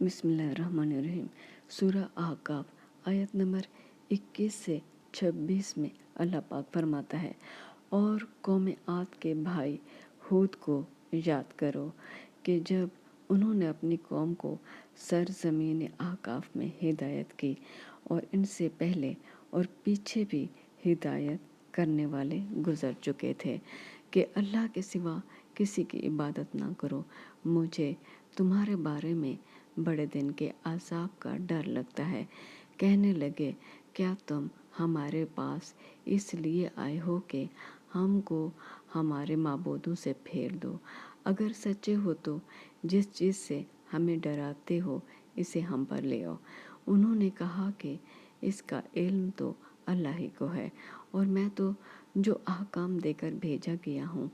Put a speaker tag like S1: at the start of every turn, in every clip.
S1: बिस्मिल्लाहिर्रहमानिर्रहीम। सूरह अहकाफ आयत नंबर 21 से 26 में अल्लाह पाक फरमाता है, और कौम आद के भाई हूद को याद करो कि जब उन्होंने अपनी कौम को सरजमीन अहकाफ में हिदायत की, और इनसे पहले और पीछे भी हिदायत करने वाले गुजर चुके थे कि अल्लाह के सिवा किसी की इबादत ना करो। मुझे तुम्हारे बारे में बड़े दिन के अज़ाब का डर लगता है। कहने लगे, क्या तुम हमारे पास इसलिए आए हो कि हमको हमारे माबूदों से फेर दो? अगर सच्चे हो तो जिस चीज़ से हमें डराते हो इसे हम पर ले आओ। उन्होंने कहा कि इसका इल्म तो अल्लाह ही को है, और मैं तो जो अहकाम देकर भेजा गया हूँ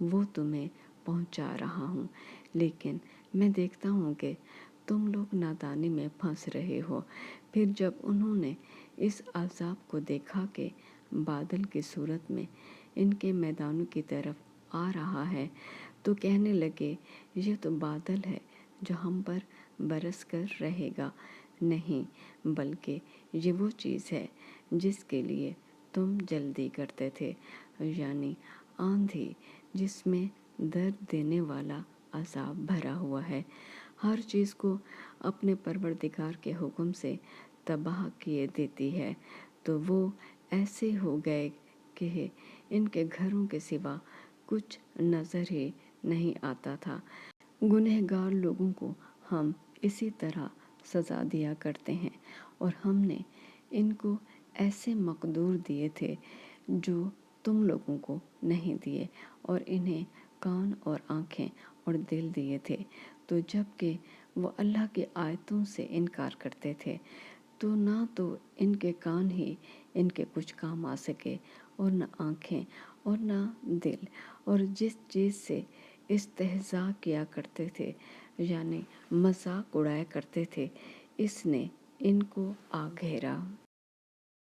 S1: वो तुम्हें पहुँचा रहा हूँ, लेकिन मैं देखता हूँ कि तुम लोग नादानी में फंस रहे हो। फिर जब उन्होंने इस अज़ाब को देखा कि बादल की सूरत में इनके मैदानों की तरफ आ रहा है, तो कहने लगे, ये तो बादल है जो हम पर बरस कर रहेगा। नहीं, बल्कि ये वो चीज़ है जिसके लिए तुम जल्दी करते थे, यानी आंधी जिसमें दर्द देने वाला अज़ाब भरा हुआ है। हर चीज़ को अपने परवरदिगार के हुक्म से तबाह किए देती है। तो वो ऐसे हो गए कि इनके घरों के सिवा कुछ नज़र ही नहीं आता था। गुनहगार लोगों को हम इसी तरह सज़ा दिया करते हैं, और हमने इनको ऐसे मकदूर दिए थे जो तुम लोगों को नहीं दिए, और इन्हें कान और आँखें और दिल दिए थे। तो जबकि वो अल्लाह की आयतों से इनकार करते थे, तो ना तो इनके कान ही इनके कुछ काम आ सके, और न आँखें और न दिल। और जिस चीज़ से इस्तेहज़ा किया करते थे, यानी मजाक उड़ाया करते थे, इसने इनको आ घेरा।